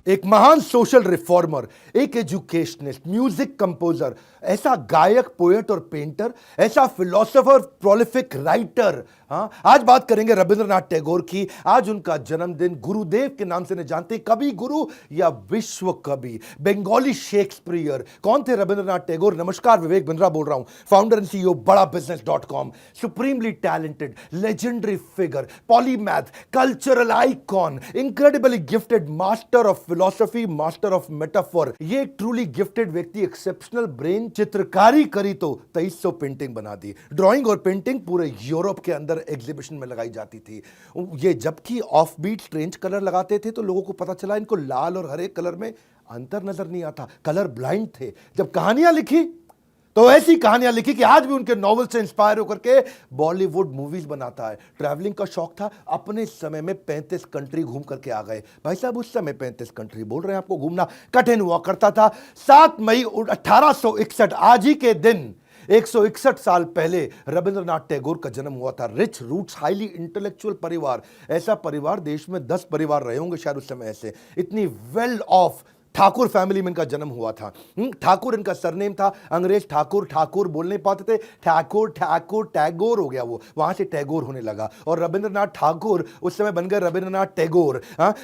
एक महान social reformer, एक एजुकेशनिस्ट, म्यूजिक कंपोजर, ऐसा गायक, पोएट और पेंटर, ऐसा फिलोसोफर, प्रोलिफिक राइटर। हाँ, आज बात करेंगे रविंद्रनाथ टैगोर की। आज उनका जन्मदिन। गुरुदेव के नाम से नहीं जानते, कवि गुरु या विश्व कवि, बंगाली शेक्सपियर। कौन थे रविंद्रनाथ टैगोर? नमस्कार, विवेक बिंद्रा बोल रहा हूं, founder and CEO Bada business dot com. Supremely talented, legendary figure, polymath, cultural icon, incredibly gifted, master of philosophy, master of metaphor. ये एक ट्रूली गिफ्टेड व्यक्ति, एक्सेप्शनल ब्रेन। चित्रकारी करी तो 2300 पेंटिंग बना दी। ड्राइंग और पेंटिंग पूरे यूरोप के अंदर एग्जीबिशन में लगाई जाती थी। ये जबकि ऑफ बीट स्ट्रेंज कलर लगाते थे तो लोगों को पता चला इनको लाल और हरे कलर में अंतर नजर नहीं आता, कलर ब्लाइंड थे। जब कहानियां लिखी तो ऐसी कहानियां लिखी कि आज भी उनके नॉवल से इंस्पायर होकर के बॉलीवुड मूवीज बनाता है। ट्रैवलिंग का शौक था, अपने समय में 35 कंट्री घूम करके आ गए। भाई साहब, उस समय 35 कंट्री बोल रहे हैं, आपको घूमना कठिन हुआ करता था। 7 मई 1861, आज ही के दिन 161 साल पहले रविंद्रनाथ टैगोर का जन्म हुआ था। रिच रूट्स, हाईली इंटेलेक्चुअल परिवार। ऐसा परिवार देश में 10 परिवार रहे होंगे शायद उस समय ऐसे। इतनी वेल ऑफ ठाकुर फैमिली में इनका जन्म हुआ था। ठाकुर इनका सरनेम था। अंग्रेज ठाकुर ठाकुर बोल नहीं पाते थे, ठाकुर ठाकुर टैगोर हो गया, वो वहां से टैगोर होने लगा। और रविंद्रनाथ ठाकुर उस समय बन गए रविंद्रनाथ टैगोर।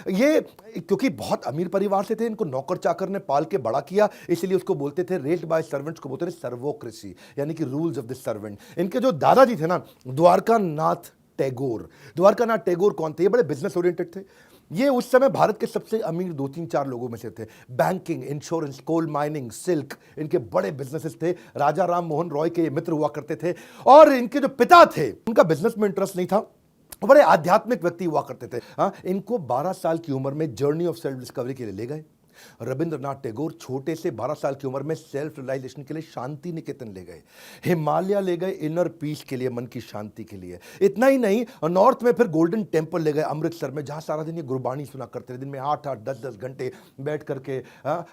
ये क्योंकि बहुत अमीर परिवार से थे, इनको नौकर चाकर ने पाल के बड़ा किया, इसलिए उसको बोलते थे, रेस्ड बाय सर्वेंट्स को बोलते थे सर्वोक्रेसी, यानी कि रूल्स ऑफ द सर्वेंट। इनके जो दादाजी थे ना, द्वारकानाथ टैगोर। द्वारकानाथ टैगोर कौन थे? ये बड़े बिजनेस ओरिएंटेड थे। ये उस समय भारत के सबसे अमीर 2-3-4 लोगों में से थे। Banking, insurance, coal mining, silk, इनके बड़े बिजनेसेस थे। राजा राम मोहन रॉय के ये मित्र हुआ करते थे। और इनके जो पिता थे, उनका बिजनेस में इंटरेस्ट नहीं था, बड़े आध्यात्मिक व्यक्ति हुआ करते थे। इनको 12 साल की उम्र में जर्नी ऑफ सेल्फ डिस्कवरी के लिए ले गए। रविंद्रनाथ टैगोर छोटे से 12 साल की उम्र में सेल्फ रियलाइजेशन के लिए शांति निकेतन ले गए, हिमालय ले गए इनर पीस के लिए, मन की शांति के लिए। इतना ही नहीं, नॉर्थ में फिर गोल्डन टेम्पल ले गए अमृतसर में, जहां सारा दिन ये गुरबानी सुना करते थे। दिन में 8-8, 10-10 घंटे बैठ करके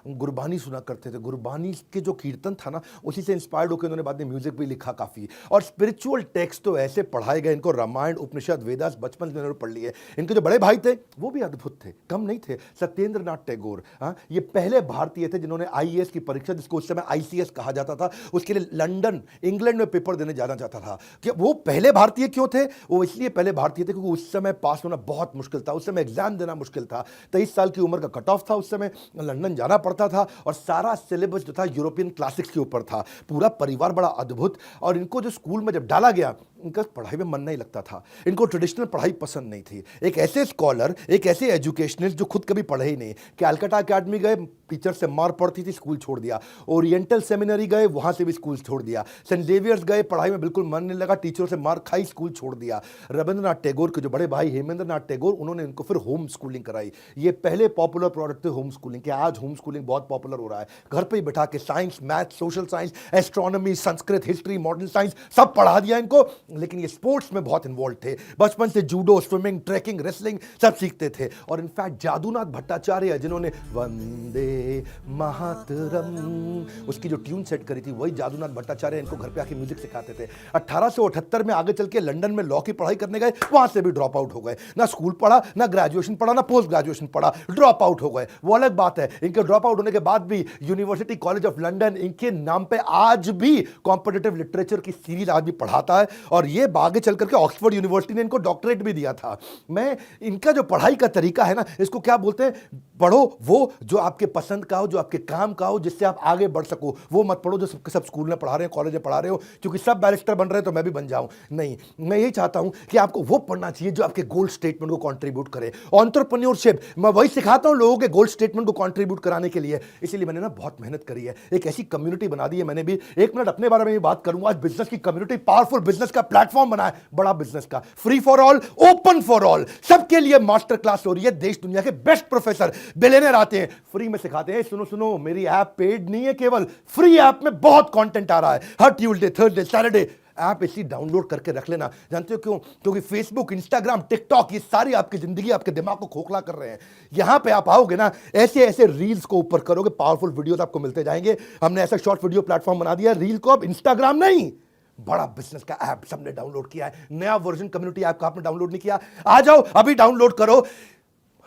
गुरबानी सुना करते थे। गुरबानी के जो कीर्तन था ना, उसी से इंस्पायर्ड होकर उन्होंने बाद में म्यूजिक भी लिखा काफी। और स्पिरिचुअल टेक्स्ट तो ऐसे पढ़ाए गए इनको, रामायण, उपनिषद, वेदास बचपन से उन्होंने पढ़ लिए। इनके जो बड़े भाई थे वो भी अद्भुत थे, कम नहीं थे। सत्येंद्रनाथ टैगोर ये पहले भारतीय थे जिन्होंने आईएएस की परीक्षा, जिसको उस समय आईसीएस कहा जाता था, उसके लिए लंदन, इंग्लैंड में पेपर देने जाना चाहता था। कि वो पहले भारतीय क्यों थे? वो इसलिए पहले भारतीय थे क्योंकि उस समय पास होना बहुत मुश्किल था, उस समय एग्जाम देना मुश्किल था। 23 साल की उम्र का कट ऑफ था उस समय, लंदन जाना पड़ता था और सारा सिलेबस जो था यूरोपियन क्लासिक्स के ऊपर था। पूरा परिवार बड़ा अद्भुत। और इनको जो स्कूल में जब डाला गया, इनका पढ़ाई में मन नहीं लगता था, इनको ट्रेडिशनल पढ़ाई पसंद नहीं थी। एक ऐसे स्कॉलर, एक ऐसे एजुकेशनिस्ट जो खुद कभी पढ़े ही नहीं, कैलकाटा अकेडमी गए, टीचर से मार पड़ती थी, स्कूल छोड़ दिया। ओरिएंटल सेमिनरी गए, वहां से भी स्कूल छोड़ दिया। सेंट जेवियर्स गए, पढ़ाई में बिल्कुल मन नहीं लगा, टीचरों से मार खाई, स्कूल छोड़ दिया। रविंद्रनाथ टैगोर के जो बड़े भाई हेमेंद्रनाथ टैगोर, उन्होंने इनको फिर होम स्कूलिंग कराई। ये पहले पॉपुलर प्रोडक्ट थे होम स्कूलिंग के। आज होम स्कूलिंग बहुत पॉपुलर हो रहा है, घर पे ही बैठा के science, math, social science, astronomy, Sanskrit, history, modern science सब पढ़ा दिया इनको। लेकिन ये स्पोर्ट्स में बहुत इन्वॉल्व थे, बचपन से जूडो, स्विमिंग, ट्रैकिंग, रेसलिंग सब सीखते थे। और इनफैक्ट जादूनाथ भट्टाचार्य, जिन्होंने वंदे मातरम उसकी जो ट्यून सेट करी थी, वही जादूनाथ भट्टाचार्य इनको घर पे आके म्यूजिक सिखाते थे। 1878 में आगे चल के लंदन में लॉ की पढ़ाई करने गए, वहां से भी ड्रॉप आउट हो गए। ना स्कूल पढ़ा, ना ग्रेजुएशन पढ़ा, ना पोस्ट ग्रेजुएशन पढ़ा, ड्रॉप आउट हो गए। वो अलग बात है। इनके ड्रॉप आउट होने के बाद भी यूनिवर्सिटी कॉलेज ऑफ लंदन इनके नाम पे आज भी कॉम्पिटिटिव लिटरेचर की सीरीज आज भी पढ़ाता है। और ये आगे चल करके ऑक्सफोर्ड यूनिवर्सिटी ने इनको डॉक्टरेट भी दिया था। मैं इनका जो पढ़ाई का तरीका है ना, इसको क्या बोलते हैं, पढ़ो वो जो आपके पसंद का हो, जो आपके काम का हो, जिससे आप आगे बढ़ सको। वो मत पढ़ो जो सबके सब स्कूल में पढ़ा रहे हैं, कॉलेज में पढ़ा रहे हो, क्योंकि सब बैरिस्टर बन रहे हैं तो मैं भी बन जाऊं। नहीं, मैं यही चाहता हूं कि आपको वो पढ़ना चाहिए जो आपके गोल स्टेटमेंट को कंट्रीब्यूट करे। एंटरप्रेन्योरशिप, मैं वही सिखाता हूं लोगों के गोल स्टेटमेंट को कंट्रीब्यूट कराने के लिए। इसीलिए मैंने ना बहुत मेहनत करी है, एक ऐसी कम्युनिटी बना दी है मैंने भी। 1 मिनट अपने बारे में भी बात करूंगा। आज बिजनेस की कम्युनिटी, पावरफुल बिजनेस का प्लेटफॉर्म बना है, बड़ा बिजनेस का, free for all, open for all, सबके लिए मास्टर क्लास हो रही है। देश दुनिया के बेस्ट प्रोफेसर, बिलियनर आते हैं, फ्री में सिखाते हैं। सुनो सुनो, मेरी ऐप पेड नहीं है, केवल फ्री ऐप में बहुत कंटेंट आ रहा है। हर ट्यूसडे, थर्सडे, सैटरडे ऐप इसी डाउनलोड करके रख लेना। जानते हो क्यों? क्योंकि फेसबुक, इंस्टाग्राम, टिकटॉक, ये सारी आपकी जिंदगी, आपके दिमाग को खोखला कर रहे हैं। यहां पे आप आओगे ना, ऐसे ऐसे रील्स को ऊपर करोगे, पावरफुल वीडियोस आपको मिलते जाएंगे। हमने ऐसा शॉर्ट वीडियो प्लेटफॉर्म बना दिया, रील को अब इंस्टाग्राम नहीं, बड़ा बिजनेस का ऐप सबने डाउनलोड किया है। नया वर्जन कम्युनिटी ऐप का आपने डाउनलोड नहीं किया? आ जाओ, अभी डाउनलोड करो।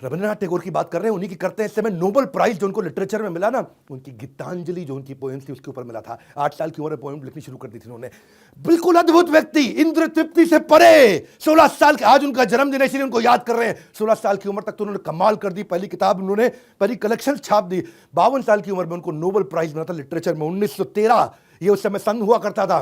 रविंद्रनाथ टैगोर की बात कर रहे हैं, उन्हीं की करते हैं। इस समय नोबेल प्राइज जो उनको लिटरेचर में मिला ना, उनकी गीतांजलि जो उनकी पोएम्स थी उसके ऊपर मिला था। 8 साल की उम्र में पोएम लिखनी शुरू कर दी थी उन्होंने। बिल्कुल अद्भुत व्यक्ति, इंद्र तृप्ति से परे। 16 साल के, आज उनका जन्मदिन है इसलिए उनको याद कर रहे हैं। 16 साल की उम्र तक तो उन्होंने कमाल कर दी, पहली किताब उन्होंने, पहली कलेक्शन छाप दी। 52 साल की उम्र में उनको नोबेल प्राइज मिला था लिटरेचर में, 1913। ये उस समय सन हुआ करता था।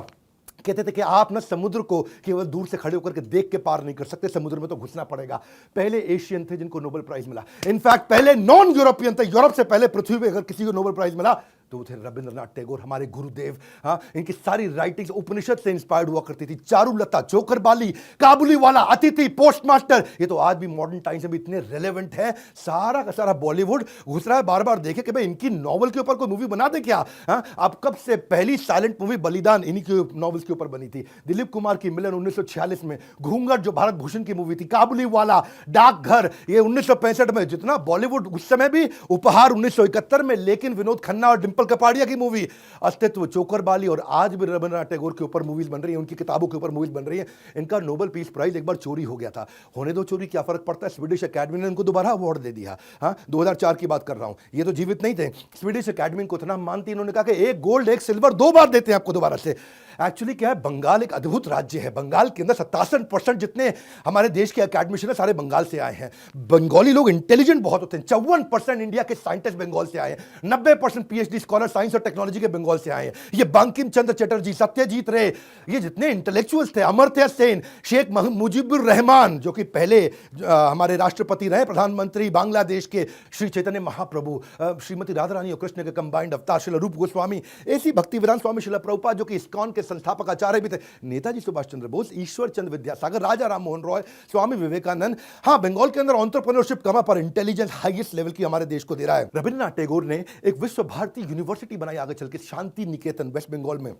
कहते थे कि आप ना समुद्र को केवल दूर से खड़े होकर के देख के पार नहीं कर सकते, समुद्र में तो घुसना पड़ेगा। पहले एशियन थे जिनको नोबेल प्राइज मिला। इनफैक्ट पहले नॉन यूरोपियन थे। यूरोप से पहले पृथ्वी पे अगर किसी को नोबेल प्राइज मिला तो वो थे रविंद्रनाथ टैगोर, हमारे गुरुदेव। हाँ, इनकी सारी राइटिंग्स उपनिषद से इंस्पायर्ड हुआ करती थी। चारुलता, चोकरबाली, काबुली वाला, अतिथि, पोस्टमास्टर, ये तो आज भी मॉडर्न टाइम्स में भी इतने रेलेवेंट है। सारा का सारा बॉलीवुड घुस रहा है, बार बार देखे कि भाई इनकी नॉवल के ऊपर कोई मूवी बना दे क्या। हाँ, अब कब से पहली साइलेंट मूवी बलिदान इन्हीं की नॉवल्स के ऊपर बनी थी। दिलीप कुमार की मिलन 1946 में, घूंघट जो भारत भूषण की मूवी थी, काबुली वाला, डाकघर ये 1965 में। जितना बॉलीवुड उस समय भी उपहार 1971 में, लेकिन विनोद खन्ना और कपाड़िया की मूवी, अस्तित्व, चोकरबाली, और आज भी रविंद्रनाथ टैगोर के ऊपर मूवीज बन रही है, उनकी किताबों के ऊपर मूवीज बन रही है। इनका नोबेल पीस प्राइज एक बार चोरी हो गया था, होने दो चोरी, क्या फर्क पड़ता है। स्वीडिश अकेडमी ने इनको दोबारा अवार्ड दे दिया। हाँ, 2004 की बात कर रहा हूं, ये तो जीवित नहीं थे। स्वीडिश अकेडमी को इतना मानती, इन्होंने कहा कि एक गोल्ड एक सिल्वर 2 बार देते हैं आपको दोबारा से। एक्चुअली क्या है, बंगाल एक अद्भुत राज्य है। बंगाल के अंदर 87% जितने हमारे देश के अकेडमिशियन सारे बंगाल से आए हैं। बंगाली लोग इंटेलिजेंट बहुत होते हैं। 54% इंडिया के साइंटिस्ट बंगाल से आए हैं। 90% पीएचडी स्कॉलर साइंस और टेक्नोलॉजी के बंगाल से आए हैं। ये बंकिम चंद्र चटर्जी, सत्यजीत रे, ये जितने इंटेलेक्चुअल्स थे, अमर्त्य सेन, शेख मुजीबुर रहमान जो कि पहले हमारे राष्ट्रपति रहे, प्रधानमंत्री बांग्लादेश के, श्री चैतन्य महाप्रभु, श्रीमती राधा रानी और कृष्ण के कंबाइंड अवतार, श्रील रूप गोस्वामी, ऐसी भक्ति वेदांत स्वामी श्रील प्रभुपाद जो कि इस्कॉन के संस्थापक आचार्य भी थे, नेताजी सुभाष चंद्र बोस, ईश्वर चंद्र विद्यासागर, राजा राम मोहन रॉय, स्वामी विवेकानंद। हाँ, बंगाल के अंदर एंटरप्रेन्योरशिप कमा, पर इंटेलिजेंस हाईएस्ट लेवल की हमारे देश को दे रहा है। रविंद्रनाथ टैगोर ने एक विश्व भारती यूनिवर्सिटी बनाई आगे चल के, शांति निकेतन, वेस्ट बंगाल में।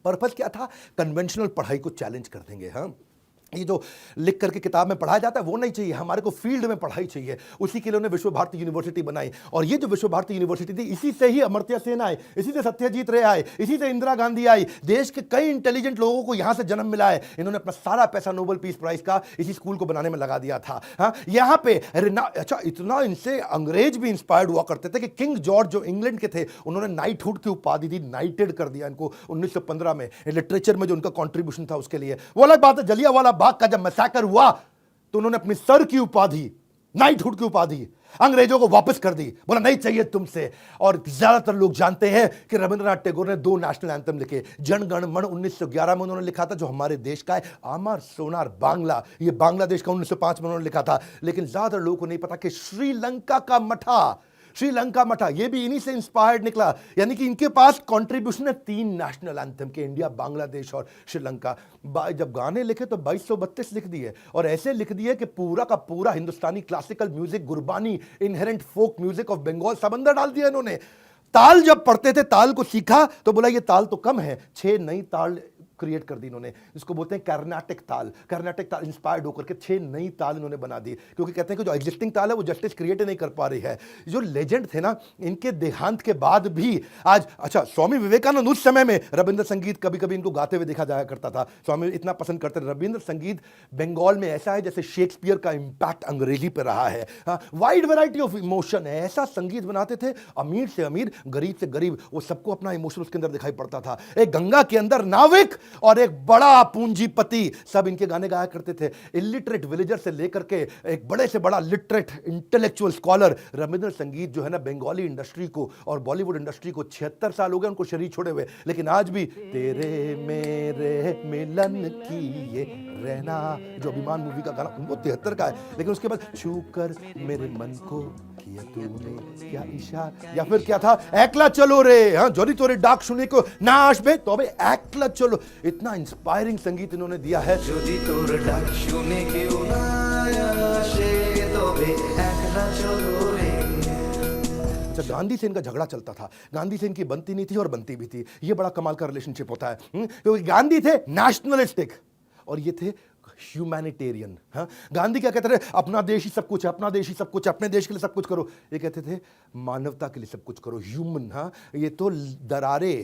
पर्पस क्या था, कन्वेंशनल पढ़ाई को चैलेंज कर देंगे। हाँ, ये जो लिख करके किताब में पढ़ाया जाता है वो नहीं चाहिए, हमारे को फील्ड में पढ़ाई चाहिए। उसी के लिए उन्होंने विश्व भारती यूनिवर्सिटी बनाई। और ये जो विश्व भारती यूनिवर्सिटी थी, इसी से ही अमर्त्य सेन आए, इसी से सत्यजीत रे आए, इसी से इंदिरा गांधी आई। देश के कई इंटेलिजेंट लोगों को यहां से जन्म मिला है। इन्होंने अपना सारा पैसा नोबेल पीस प्राइज का इसी स्कूल को बनाने में लगा दिया था। हाँ, यहाँ पे अच्छा, इतना इनसे अंग्रेज भी इंस्पायर्ड हुआ करते थे कि किंग जॉर्ज जो इंग्लैंड के थे, उन्होंने नाइटहुड की उपाधि दी, नाइटेड कर दिया इनको 1915 में। लिटरेचर में जो उनका कॉन्ट्रीब्यूशन था उसके लिए। वो अलग बात है, जलियांवाला बाग का जब मैसाकर हुआ तो उन्होंने अपनी सर की उपाधि, नाइटहुड की उपाधि अंग्रेजों को वापस कर दी, बोला नहीं चाहिए तुमसे। और ज्यादातर लोग जानते हैं कि रविंद्रनाथ टैगोर ने 2 नेशनल एंथम लिखे। जन गण मन 1911 में उन्होंने लिखा था, जो हमारे देश का है। आमार सोनार बांग्ला, ये बांग्लादेश का 1905 में उन्होंने लिखा था। लेकिन ज्यादातर लोगों को नहीं पता कि श्रीलंका का मठा, श्रीलंका मठा, ये भी इन्हीं से इंस्पायर्ड निकला। यानी कि इनके पास कंट्रीब्यूशन है 3 नेशनल एंथम के, इंडिया, बांग्लादेश और श्रीलंका। जब गाने लिखे तो 2232 लिख दिए, और ऐसे लिख दिए कि पूरा का पूरा Hindustani classical music, Gurbani, inherent folk music of Bengal सब अंदर डाल दिया इन्होंने। ताल जब पढ़ते थे, ताल को सीखा तो बोला ये ताल तो कम है, 6 नई ताल क्रिएट कर दी इन्होंने, जिसको बोलते हैं कर्नाटक ताल। कर्नाटक ताल इंस्पायर्ड होकर के 6 नई ताल इन्होंने बना दी, क्योंकि कहते हैं कि जो एग्जिस्टिंग ताल है वो जस्टिस क्रिएट नहीं कर पा रही है। जो लेजेंड थे ना, इनके देहांत के बाद भी आज, अच्छा, स्वामी विवेकानंद उस समय में रविंद्र संगीत कभी कभी इनको गाते हुए देखा जाया करता था। स्वामी इतना पसंद करते थे रविंद्र संगीत। बंगाल में ऐसा है जैसे शेक्सपियर का इंपैक्ट अंग्रेजी पे रहा है। वाइड वैरायटी ऑफ इमोशन है, ऐसा संगीत बनाते थे, अमीर से अमीर, गरीब से गरीब, वो सबको अपना इमोशन उसके अंदर दिखाई पड़ता था। एक गंगा के अंदर नाविक और एक बड़ा पूंजीपति, सब इनके गाने गाया करते थे। इलिटरेट विलेजर से लेकर के एक बड़े से बड़ा लिटरेट इंटेलेक्चुअल स्कॉलर। रविंद्र संगीत जो है ना, बंगाली इंडस्ट्री को और बॉलीवुड इंडस्ट्री को 76 साल हो गए उनको शरीर छोड़े हुए, लेकिन आज भी तेरे मेरे मिलन की ये रहना, जो अभिमान मूवी का गाना, वो 73 का है। लेकिन उसके बाद छू कर मेरे मन को किया तूने क्या इशारा, या फिर क्या था, एकला चलो रे, हाँ, जोरी तोरे डाक सुने को ना आसबे तो अबे एकला चलो। इतना इंस्पायरिंग संगीत इन्होंने दिया है। जोरी तोरे डाक सुने क्यों ना आशे तो बे एकला चलो रे। अच्छा, गांधी से इनका झगड़ा चलता था, गांधी से इनकी बनती नहीं थी और बनती भी थी। ये बड़ा कमाल का रिलेशनशिप होता है, क्योंकि गांधी थे नेशनलिस्टिक और ये थे ह्यूमैनिटेरियन। हाँ, गांधी क्या कहते थे, अपना देश ही सब कुछ है, अपना देश ही सब कुछ, अपने देश के लिए सब कुछ करो। ये कहते थे मानवता के लिए सब कुछ करो, ह्यूमन। हाँ, ये तो दरारे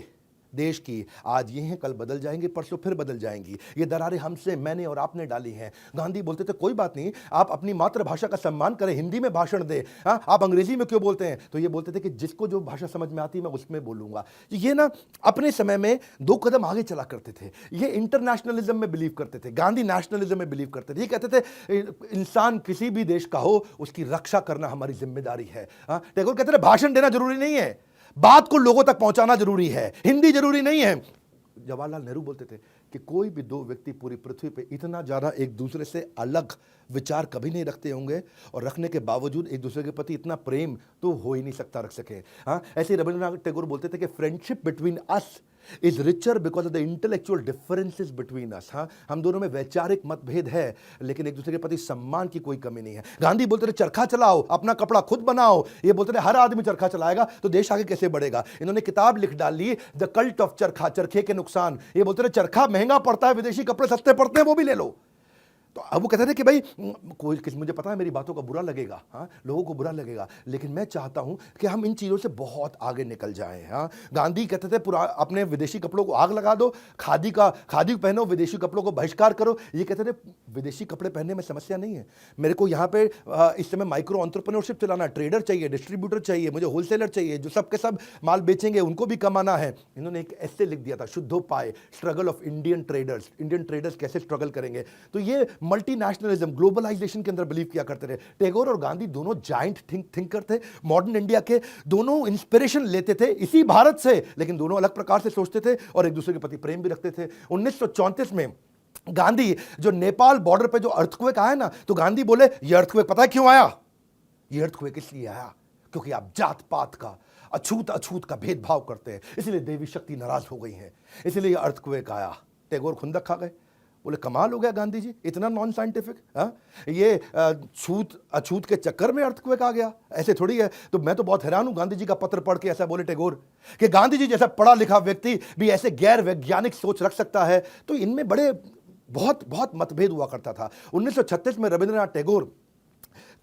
देश की आज ये हैं, कल बदल जाएंगे, परसों फिर बदल जाएंगी। ये दरारें हमसे, मैंने और आपने डाली हैं। गांधी बोलते थे कोई बात नहीं, आप अपनी मातृभाषा का सम्मान करें, हिंदी में भाषण दें। हाँ, आप अंग्रेजी में क्यों बोलते हैं? तो ये बोलते थे कि जिसको जो भाषा समझ में आती मैं उसमें बोलूंगा। ये ना अपने समय में 2 कदम आगे चला करते थे। ये इंटरनेशनलिज्म में बिलीव करते थे, गांधी नेशनलिज्म में बिलीव करते थे। ये कहते थे इंसान किसी भी देश का हो, उसकी रक्षा करना हमारी जिम्मेदारी है। हाँ, टैगोर कहते थे भाषण देना जरूरी नहीं है, बात को लोगों तक पहुंचाना जरूरी है, हिंदी जरूरी नहीं है। जवाहरलाल नेहरू बोलते थे कि कोई भी 2 व्यक्ति पूरी पृथ्वी पे इतना ज्यादा एक दूसरे से अलग विचार कभी नहीं रखते होंगे, और रखने के बावजूद एक दूसरे के प्रति इतना प्रेम तो हो ही नहीं सकता रख सके। हाँ, ऐसे रविंद्रनाथ टैगोर बोलते थे कि friendship between us is richer because of the intellectual differences between us. हाँ, हम दोनों में वैचारिक मतभेद है, लेकिन एक दूसरे के प्रति सम्मान की कोई कमी नहीं है। गांधी बोलते थे चरखा चलाओ, अपना कपड़ा खुद बनाओ। ये बोलते थे हर आदमी चरखा चलाएगा तो देश आगे कैसे बढ़ेगा। इन्होंने किताब लिख डाली द कल्ट ऑफ चरखा, चरखे के नुकसान। ये बोलते थे चरखा महंगा पड़ता है, विदेशी कपड़े सस्ते पड़ते हैं, वो भी ले लो। तो अब वो कहते थे कि भाई कोई मुझे पता है मेरी बातों का बुरा लगेगा, हाँ, लोगों को बुरा लगेगा, लेकिन मैं चाहता हूं कि हम इन चीज़ों से बहुत आगे निकल जाएं। हाँ, गांधी कहते थे पूरा अपने विदेशी कपड़ों को आग लगा दो, खादी पहनो, विदेशी कपड़ों को बहिष्कार करो। ये कहते थे विदेशी कपड़े पहनने में समस्या नहीं है, मेरे को यहाँ पे इस समय माइक्रो एंटरप्रेन्योरशिप चलाना, ट्रेडर चाहिए, डिस्ट्रीब्यूटर चाहिए, मुझे होलसेलर चाहिए, जो सब के सब माल बेचेंगे उनको भी कमाना है। इन्होंने एक ऐसे लिख दिया था, शुद्धोपाय, स्ट्रगल ऑफ इंडियन ट्रेडर्स कैसे स्ट्रगल करेंगे। तो ये मल्टीनेशनलिज्म, ग्लोबलाइजेशन के अंदर बिलीव किया करते थे। टैगोर और गांधी दोनों जाइंट थिंकर थे, मॉडर्न इंडिया के। दोनों इंस्पिरेशन लेते थे इसी भारत से, लेकिन दोनों अलग प्रकार से सोचते थे और एक दूसरे के प्रति प्रेम भी रखते थे। 1934 में गांधी जो नेपाल बॉर्डर पे जो अर्थक्वेक आया ना, तो गांधी बोले ये अर्थक्वेक पता है क्यों आया? ये अर्थक्वेक इसलिए आया क्योंकि आप जात पात का, अछूत का भेदभाव करते हैं, इसलिए देवी शक्ति नाराज हो गई है, इसलिए ये अर्थक्वेक आया। टैगोर खुंदक खा गए, बोले कमाल हो गया गांधी जी, इतना नॉन साइंटिफिक। हाँ, ये अछूत के चक्कर में अर्थक्वेक आ गया, ऐसे थोड़ी है। तो मैं तो बहुत हैरान हूं गांधी जी का पत्र पढ़ के। ऐसा बोले टैगोर कि गांधी जी जैसा पढ़ा लिखा व्यक्ति भी ऐसे गैर वैज्ञानिक सोच रख सकता है। तो इनमें बड़े बहुत मतभेद हुआ करता था। 1936 में रविंद्रनाथ टैगोर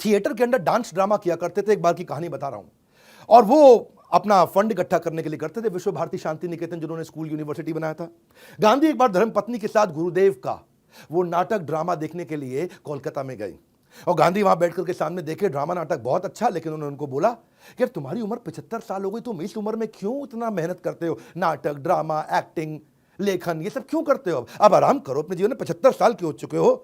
थिएटर के अंदर डांस ड्रामा किया करते थे। एक बार की कहानी बता रहा हूं, और वो अपना फंड इकट्ठा करने के लिए करते थे। विश्व भारती शांति निकेतन जिन्होंने स्कूल यूनिवर्सिटी बनाया था। गांधी एक बार धर्मपत्नी के साथ गुरुदेव का वो नाटक ड्रामा देखने के लिए कोलकाता में गए, और गांधी वहां बैठकर के सामने देखे ड्रामा नाटक बहुत अच्छा, लेकिन उन्होंने उनको बोला कि यार तुम्हारी उम्र 75 साल हो गई, तुम इस उम्र में क्यों इतना मेहनत करते हो? नाटक, ड्रामा, एक्टिंग, लेखन, ये सब क्यों करते हो? अब आराम करो, अपने जीवन में 75 साल के हो चुके हो।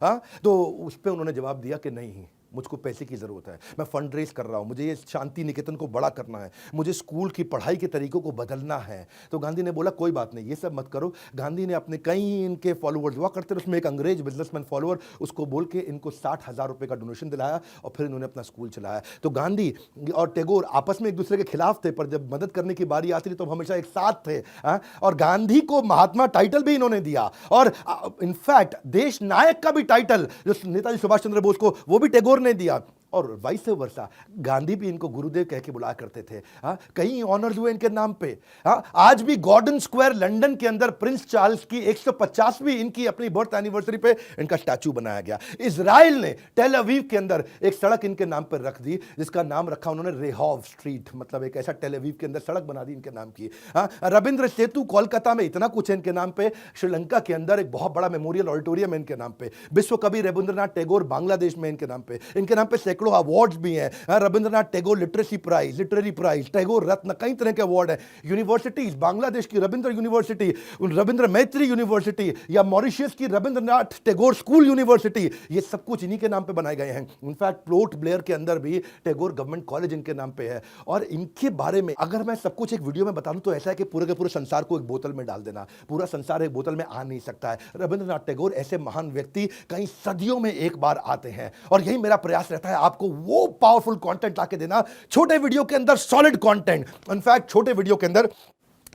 हाँ, तो उस पर उन्होंने जवाब दिया कि नहीं, मुझको पैसे की ज़रूरत है, मैं फंड रेज कर रहा हूँ, मुझे ये शांति निकेतन को बड़ा करना है, मुझे स्कूल की पढ़ाई के तरीकों को बदलना है। तो गांधी ने बोला कोई बात नहीं, ये सब मत करो। गांधी ने अपने कई इनके फॉलोअर्स हुआ करते थे, उसमें एक अंग्रेज बिजनेसमैन फॉलोअर, उसको बोल के इनको 60,000 रुपये का डोनेशन दिलाया, और फिर इन्होंने अपना स्कूल चलाया। तो गांधी और टैगोर आपस में एक दूसरे के खिलाफ थे, पर जब मदद करने की बारी आती थी तो हमेशा एक साथ थे। और गांधी को महात्मा टाइटल भी इन्होंने दिया, और इनफैक्ट देश नायक का भी टाइटल जो नेताजी सुभाष चंद्र बोस को, वो भी टैगोर ने दिया, और वाइस वर्सा गांधी भी इनको गुरुदेव कह के बुलाया करते थे। कई ऑनर्स हुए इनके नाम पे। आज भी गॉर्डन स्क्वायर लंदन के अंदर प्रिंस चार्ल्स की 150वीं इनकी अपनी बर्थ एनिवर्सरी पे इनका स्टैचू बनाया गया। इजराइल ने टेल अवीव के अंदर एक सड़क इनके नाम पर रख दी, जिसका नाम रखा उन्होंने रेहॉव स्ट्रीट, मतलब एक ऐसा टेल अवीव के अंदर सड़क बना दी इनके नाम की। रविंद्र सेतु कोलकाता में, इतना कुछ है इनके नाम पे। श्रीलंका के अंदर एक बहुत बड़ा मेमोरियल ऑडिटोरियम है इनके नाम पे। विश्व कवि रविंद्रनाथ टैगोर बांग्लादेश में इनके नाम पे सैकड़ों अवार्ड्स भी हैं। Rabindranath Tagore literacy prize, literary prize, Tagore Ratna, कई तरह के अवार्ड हैं। यूनिवर्सिटीज, बांग्लादेश की रविंद्र यूनिवर्सिटी, रविंद्र मैत्री यूनिवर्सिटी, या मॉरिशस की रविंद्रनाथ टैगोर स्कूल यूनिवर्सिटी, ये सब कुछ इन्हीं के नाम पे बनाए गए हैं। इनफैक्ट पोर्ट ब्लेयर के अंदर भी टैगोर गवर्नमेंट कॉलेज इनके नाम पे है। और इनके बारे में अगर मैं सब कुछ एक वीडियो में बता दूं तो ऐसा है कि पूरे के पूरे संसार को एक बोतल में डाल देना, पूरा संसार एक बोतल में आ नहीं सकता है। रविंद्रनाथ टैगोर ऐसे महान व्यक्ति कई सदियों में एक बार आते हैं, और यही मेरा प्रयास रहता है आपको वो पावरफुल कंटेंट लाके देना, छोटे वीडियो के अंदर सॉलिड कंटेंट। इनफैक्ट छोटे वीडियो के अंदर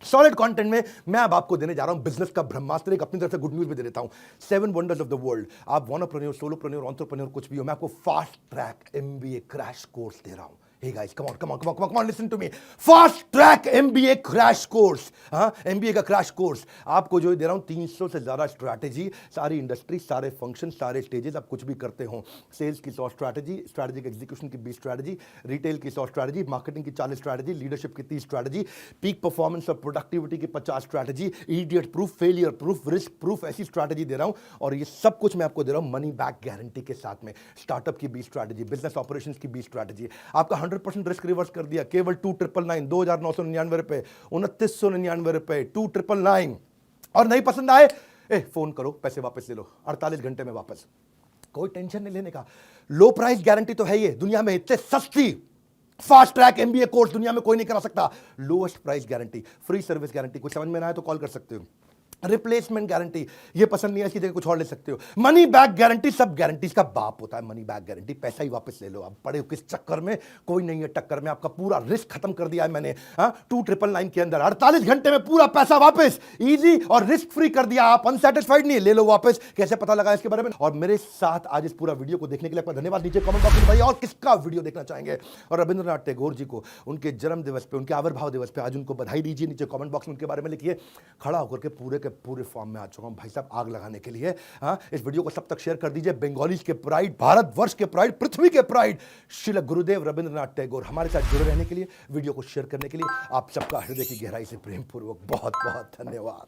सॉलिड कंटेंट में मैं अब आपको देने जा रहा हूं बिजनेस का ब्रह्मास्त्र। एक अपनी तरफ से गुड न्यूज भी दे देता हूं, 7 वंडर्स ऑफ द वर्ल्ड। आप वॉनरप्रेन्योर, सोलोप्रेन्योर, एंटरप्रेन्योर कुछ भी हो, मैं आपको fast track MBA crash course दे रहा हूं। Hey guys, come on, listen to me. Fast track MBA crash course. हाँ, MBA का क्रैश कोर्स आपको जो दे रहा हूँ 300 से ज़्यादा स्ट्रैटेजी, सारी इंडस्ट्री, सारे फंक्शन, सारे स्टेजेस, आप कुछ भी करते हो। सेल्स की 100 स्ट्रैटेजी, स्ट्रैटेजिक एग्जीक्यूशन की 20 स्ट्रैटेजी, रिटेल की 100 स्ट्रैटेजी, मार्केटिंग की 40 स्ट्रैटेजी, लीडरशिप की 30 स्ट्रैटेजी, पीक परफॉर्मेंस और प्रोडक्टिविटी की 50 strategy, idiot proof, failure proof, risk proof, ऐसी स्ट्रैटेजी दे रहा हूँ। और ये सब कुछ मैं आपको दे रहा हूँ मनी बैक गारंटी के साथ में। स्टार्टअप की 20 स्ट्रैटेजी, बिजनेस ऑपरेशन की 20 स्ट्रैटेजी, आपका 100% रिस्क रिवर्स कर दिया केवल 2999, 2999 रुपए, 2999 रुपए, 2999। और नहीं पसंद आए फोन करो, पैसे वापस ले लो 48 घंटे में वापस। कोई टेंशन नहीं लेने का। लो प्राइस गारंटी तो है ये, दुनिया में इतने सस्ती फास्ट ट्रैक एमबीए कोर्स दुनिया में कोई नहीं करा सकता। Lowest price guarantee, free service guarantee, कुछ समझ में ना आए तो कॉल कर सकते हो। रिप्लेसमेंट गारंटी, ये पसंद नहीं है इसकी जगह कुछ और ले सकते हो। मनी बैक गारंटी, सब गारंटीज का बाप होता है मनी बैक गारंटी। पैसा ही वापस ले लो। अब पड़े हो किस चक्कर में, कोई नहीं है टक्कर में। आपका पूरा रिस्क खत्म कर दिया है मैंने। 2999 के अंदर 48 घंटे में पूरा पैसा वापस, इजी और रिस्क फ्री कर दिया। आप अनसेटिस्फाइड नहीं, ले लो वापस। कैसे पता लगा इसके बारे में? और मेरे साथ आज इस पूरा वीडियो को देखने के लिए आपका धन्यवाद। नीचे कमेंट बॉक्स में बताइए और किसका वीडियो देखना चाहेंगे। और रविंद्रनाथ टैगोर जी को उनके जन्म दिवस पे, उनके आविर्भाव दिवस पे आज उनको बधाई दीजिए। नीचे कमेंट बॉक्स में उनके बारे में लिखिए। खड़ा होकर के पूरे फॉर्म में चुका हूं भाई साहब आग लगाने के लिए। इस वीडियो को सब तक शेयर कर दीजिए। बंगालीज के प्राइड, भारतवर्ष के प्राइड, पृथ्वी के प्राइड श्री गुरुदेव रविंद्रनाथ टैगोर हमारे साथ जुड़े रहने के लिए, वीडियो को शेयर करने के लिए आप सबका हृदय की गहराई से प्रेम पूर्वक बहुत बहुत धन्यवाद।